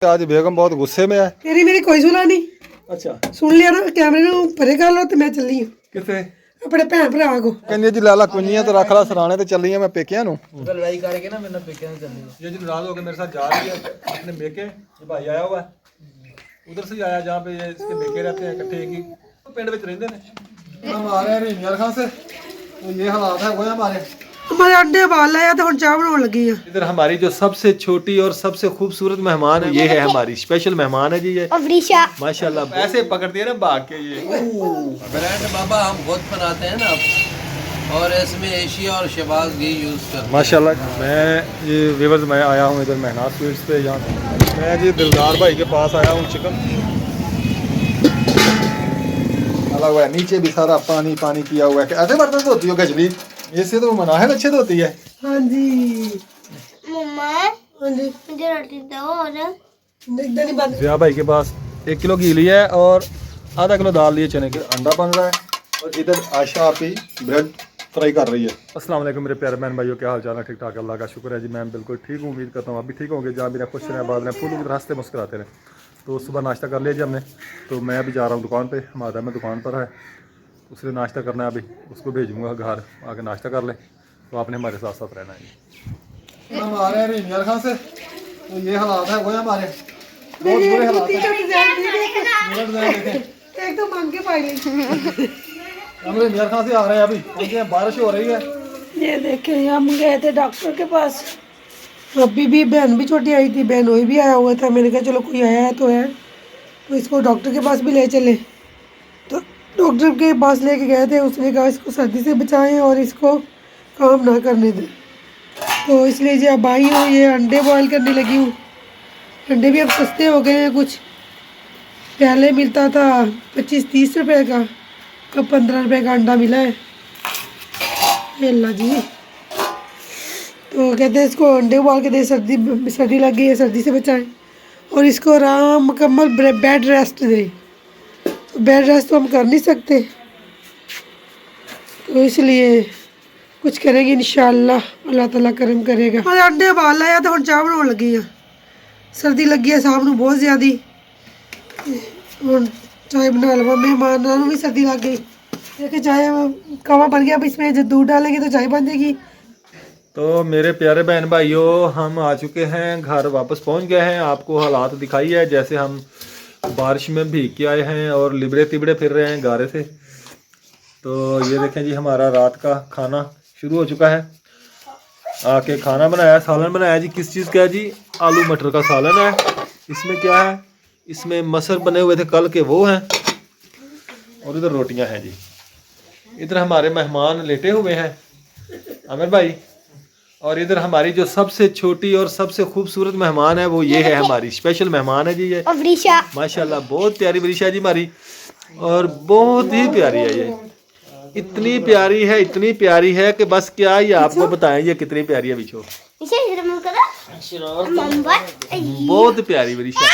आज बेगम बहुत गुस्से में है। तेरी मेरी कोई सुना नहीं। अच्छा सुन लिया ना, कैमरे ਨੂੰ ਪਰੇ ਕਰ ਲੋ ਤੇ ਮੈਂ ਚੱਲੀ ਹਾਂ ਕਿੱਥੇ? ਆਪਣੇ ਭੈਣ ਭਰਾ ਕੋ। ਕਹਿੰਦੀ ਜੀ ਲਾਲਾ ਕੁੰਨੀਆਂ ਤੇ ਰੱਖ ਲਾ ਸਰਾਣੇ ਤੇ ਚੱਲੀ ਆ मैं पेकियां ਨੂੰ। लड़ाई करके ना मेरे पेकियां से चली ये जो नाराज होकर मेरे साथ जा रही है अपने मेके, ये भाई आया हुआ है उधर से आया जहाँ पे ये इसके मेके रहते हैं इकट्ठे एक ही पिंड में रहते हैं। हम आ रहे हैं रियार खान से, तो ये हालात है वो है हमारे। हमारे अंडे बाल लाया तो हम चाय बनाने लगी हैं। इधर हमारी जो सबसे छोटी और सबसे खूबसूरत मेहमान है, ये है हमारी स्पेशल मेहमान है जी, ये अवरीशा माशाल्लाह ऐसे पकड़ती है ना भाग के। ये ब्रांड बाबा हम खुद बनाते हैं ना, और इसमें एशिया और शबाज घी यूज़ करते हैं माशाल्लाह। मैं ये व्यूअर्स मैं आया हूँ इधर मेहनाज स्वीट्स पे, यहाँ मैं जी दिलदार भाई के पास आया हूँ। चिकन अलग हुआ है, नीचे भी सारा पानी पानी किया हुआ है। ऐसे बर्तन धोती हो गजली? इससे तो मना है, अच्छे धोती है। हाँ जी मम्मा हाँ जी मुझे रोटी दो। और एकदम नहीं बंद। जिया भाई के पास 1 किलो घी लिया है और आधा किलो दाल लिए चने के, अंडा बन रहा है और इधर आशा आपी ब्रेड फ्राई कर रही है। अस्सलाम वालेकुम मेरे प्यारे बहन भाइयों, क्या हाल चाल है? ठीक ठाक, अल्लाह का शुक्र है जी। मैं बिल्कुल ठीक हूँ, उम्मीद करता हूँ आप भी ठीक होंगे। जहाँ भी रहे खुश रहें, आबाद रहें, फूलों की तरह हंसते मुस्कुराते रहें। तो सुबह नाश्ता कर लिया जी हमने, तो मैं अभी जा रहा हूँ दुकान पे। हमारा में दुकान पर है, उसने नाश्ता करना है, अभी उसको भेजूँगा घर, आके नाश्ता कर ले। तो आपने हमारे साथ साथ रहना है। हम आ रहे हैं रियार खान से, तो ये हालात है वो है हमारे, बहुत बुरे हालात हैं। एक तो मांग के पाई ली। हम रियार खान से आ रहे हैं, अभी पहुंचे, बारिश हो रही है। ये देखे हम गए थे डॉक्टर के पास। अभी भी बहन भी छोटी आई थी, बहन वही भी आया हुआ था। मैंने कहा चलो कोई आया है तो इसको डॉक्टर के पास भी ले चले। तो डॉक्टर के पास लेके गए थे, उसने कहा इसको सर्दी से बचाएं और इसको काम ना करने दें। तो इसलिए जी अब आई हूँ, ये अंडे बॉयल करने लगी हूँ। अंडे भी अब सस्ते हो गए हैं कुछ, पहले मिलता था 25-30 रुपए का, अब 15 रुपए का अंडा मिला है। अल्लाह जी, तो कहते हैं इसको अंडे उबाल के दे, सर्दी लग गई है, सर्दी से बचाएं और इसको आराम मुकम्मल बेड रेस्ट दे। तो बेड रेस्ट तो हम कर नहीं सकते, तो इसलिए कुछ करेंगे इंशाअल्लाह, अल्लाह ताला करम करेगा। और अंडे उबाल लाया तो हम चाय बनाने लगी हैं। सर्दी लगी है साहब नू बहुत ज़्यादा, और चाय बना लवा। मेहमानों भी सर्दी लग गई, देखिए चाय कवा बन गया। अब इसमें जब दूध डालेंगे तो चाय बन जाएगी। तो मेरे प्यारे बहन भाइयों, हम आ चुके हैं घर, वापस पहुंच गए हैं। आपको हालात दिखाई है, जैसे हम बारिश में भीग के आए हैं और लिबड़े तिबड़े फिर रहे हैं गारे से। तो ये देखें जी, हमारा रात का खाना शुरू हो चुका है। आके खाना बनाया, सालन बनाया जी। किस चीज़ का है जी? आलू मटर का सालन है। इसमें क्या है? इसमें मसर बने हुए थे कल के, वो हैं, और इधर रोटियां हैं जी। इधर हमारे मेहमान लेटे हुए हैं, आमिर भाई। और इधर हमारी जो सबसे छोटी और सबसे खूबसूरत मेहमान है, वो ये है हमारी स्पेशल मेहमान है जी, ये अवरीशा माशाल्लाह। बहुत प्यारी वरीशा जी हमारी, और बहुत ही प्यारी है ये। इतनी प्यारी है कि बस क्या ये आपको बताएं ये कितनी प्यारी है बिचो। बहुत प्यारी वरीशा।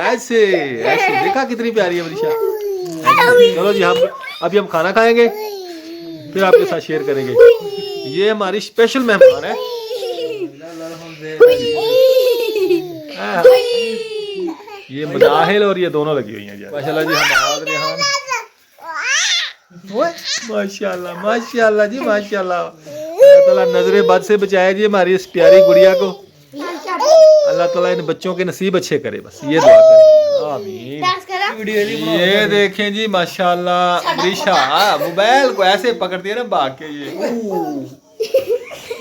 ऐसे ऐसे देखा कितनी प्यारी है वरीशा। चलो जी, हम अभी हम खाना खाएंगे, फिर आपके साथ शेयर करेंगे। ये हमारी स्पेशल मेहमान है। ये मदाहिल और ये दोनों लगी हुई हैं जी माशाल्लाह जी। हम रेहान माशाल्लाह माशाल्लाह जी माशाल्लाह। अल्लाह ताला नजरे बद से बचाए जी हमारी इस प्यारी गुड़िया को। अल्लाह ताला इन बच्चों के नसीब अच्छे करे, बस ये दुआ करें, आमीन। ये देखें जी माशाल्लाह, वरीशा मोबाइल को ऐसे पकड़ती है ना भाग के। ये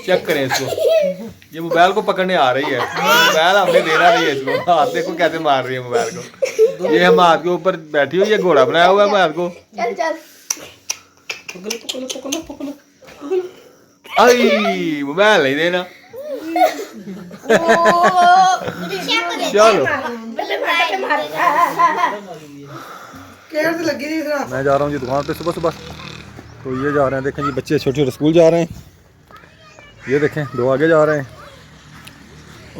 चेक करें इसको, ये मोबाइल को पकड़ने आ रही है। मोबाइल हमने देना नहीं है इसको। हाथ देखो कैसे मार रही है मोबाइल को। ये हम हाथ के ऊपर बैठी हुई है, घोड़ा बनाया हुआ है मोबाइल को। आई मोबाइल नहीं देना। चलो मैं जा रहा हूँ जी दुकान पे सुबह सुबह। तो ये जा रहे हैं, देखें जी बच्चे छोटे छोटे स्कूल जा रहे हैं। ये देखें, 2 आगे जा रहे हैं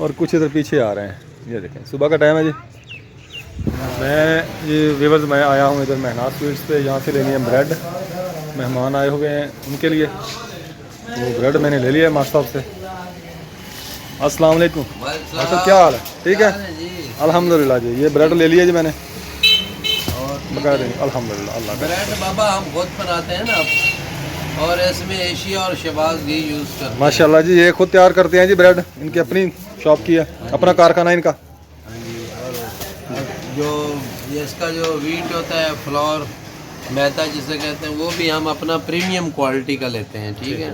और कुछ इधर पीछे आ रहे हैं। ये देखें सुबह का टाइम है जी। मैं ये व्यूअर्स मैं आया हूँ इधर मेहनाज स्वीट्स पे, यहाँ से लेनी है ब्रेड। मेहमान आए हुए हैं उनके लिए, तो ब्रेड मैंने ले लिया है मास्टर साहब से। अस्सलाम वालेकुम। वालेकुम डॉक्टर क्या हाल है? ठीक है जी। अल्हम्दुलिल्लाह जी। ये ब्रेड ले लिया जी मैंने, और बता देंगे अल्हम्दुलिल्लाह अल्लाह का। ब्रेड बाबा हम खुद बनाते हैं ना, और इसमें एशिया और शहबाज घी यूज़ करते हैं। माशाल्लाह जी, ये खुद तैयार करते हैं जी ब्रेड, इनकी अपनी शॉप की है, अपना कारखाना है इनका। हाँ जी। और जो ये इसका जो वीट होता है, फ्लोर मैदा जिसे कहते हैं, वो भी हम अपना प्रीमियम क्वालिटी का लेते हैं। ठीक है,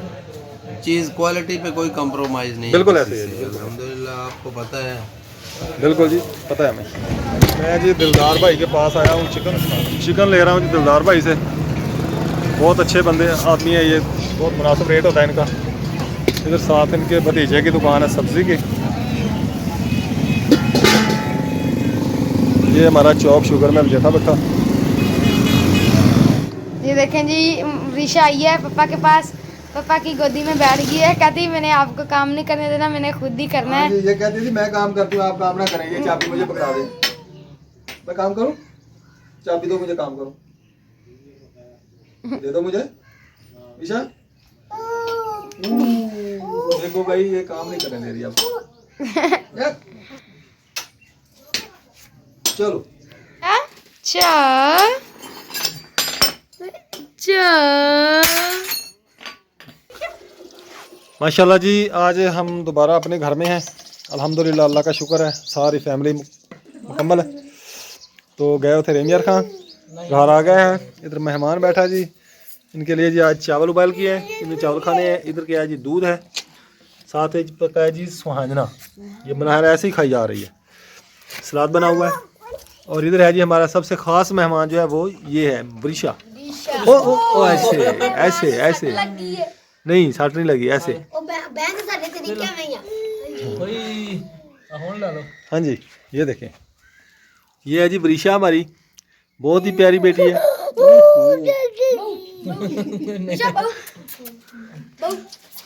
चीज़ क्वालिटी पे कोई कंप्रोमाइज़ नहीं। बिल्कुल है ऐसे ही है किसी जी, से। बिल्कुल। अल्हम्दुलिल्लाह आपको पता है। बिल्कुल जी पता है हमें। मैं जी दिलदार भाई के पास आया हूँ, चिकन ले रहा हूँ जी दिलदार भाई से। बहुत अच्छे बंदे आदमी है ये, बहुत मुनासिब रेट होता है इनका। इधर साथ इनके भतीजे की दुकान है सब्ज़ी की। ये हमारा चौक शुगर में जेठा बैठा। ये देखें जी, ऋषा आई है पापा के पास, पापा की गोदी में बैठ गई है। कहती मैंने आपको काम नहीं करने देना, मैंने खुद ही करना है। ये कहती थी मैं काम करती हूँ आप काम ना करें, ये चाबी मुझे पकड़ा दे। मैं काम करूँ? चाबी दो मुझे, काम करो, दे दो मुझे ईशा। देखो भाई ये काम नहीं करने दे रही अब। चलो अच्छा माशाल्लाह जी, आज हम दोबारा अपने घर में हैं। अल्हम्दुलिल्लाह अल्लाह का शुक्र है, सारी फैमिली मुकम्मल है। तो गए थे रेमियर खां, घर आ गए हैं। इधर मेहमान बैठा जी, इनके लिए जी आज चावल उबाल किए हैं, इनमें चावल खाने हैं। इधर क्या है जी, दूध है, साथ ही पका है जी सुहाजना, ये बनाया ऐसे ही खाई जा रही है। सलाद बना हुआ है। और इधर है जी हमारा सबसे ख़ास मेहमान जो है वो ये है वृषा। ओ ऐसे ऐसे ऐसे नहीं, सट नहीं लगी, ऐसे। हाँ जी, ये देखें, ये है जी वृषा हमारी, बहुत ही प्यारी बेटी है।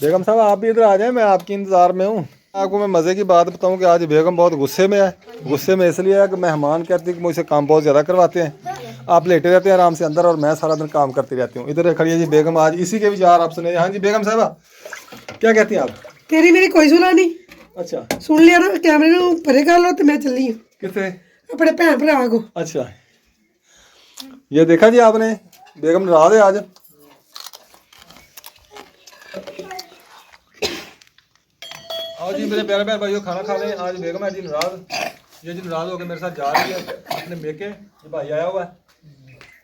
बेगम साहब आप भी इधर आ जाएं, मैं आपके इंतज़ार में हूँ। आपको मैं मज़े की बात बताऊँ कि आज बेगम बहुत गुस्से में है। गुस्से में इसलिए है कि मेहमान कहते हैं कि मुझसे काम बहुत ज़्यादा करवाते हैं, आप लेटे रहते हैं आराम से अंदर और मैं सारा दिन काम करती रहती हूँ। इधर खड़ी है जी बेगम, आज इसी के विचार आप सुने। हाँ जी बेगम साहबा, क्या कहती हैं आप? तेरी मेरी कोई सुना नहीं। अच्छा, सुन लिया ना, कैमरे ਨੂੰ परे कर लो तो मैं चली हूँ कितने? अपने भैन भरा को। अच्छा, ये देखा जी आपने, बेगम नाराज है आज। आओ जी मेरे प्यारे प्यारे भाइयों, खाना खा लें। आज बेगम है जी नाराज, ये जी नाराज होकर मेरे साथ जा रही है अपने मेके। ये भाई आया हुआ है,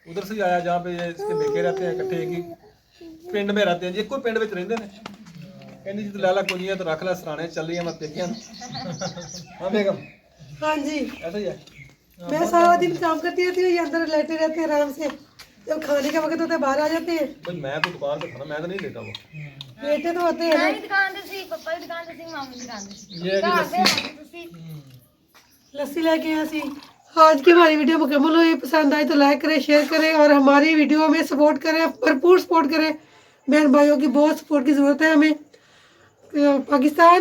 उधर से ही आया जहाँ पे ये इसके मेके रहते हैं, इकट्ठे एक ही पिंड में रहते हैं जी, कोई पिंड में रहते हैं। कहनी जी लाला कुछ है तो रख ला सराने, चल रही है मैं पेके। हाँ बेगम, हाँ जी, ऐसा ही है। मैं सारा दिन काम करती रहती हूँ, ये अंदर लेटे रहते हैं आराम से। जब खाने का वक्त होता है बाहर आ जाते हैं। भाई मैं तो दुकान पे था ना, मैं तो नहीं लेता वो। लेटे तो होते हैं। दुकान से पापा की दुकान से मामू की दुकान से ये है जी लस्सी। लस्सी लेके आए सी। आज की हमारी वीडियो मुकम्मल हुई, पसंद आए तो लाइक करें, शेयर करें और हमारी वीडियो में सपोर्ट करें, भरपूर सपोर्ट करें। बहन भाइयों की बहुत सपोर्ट की ज़रूरत है हमें। पाकिस्तान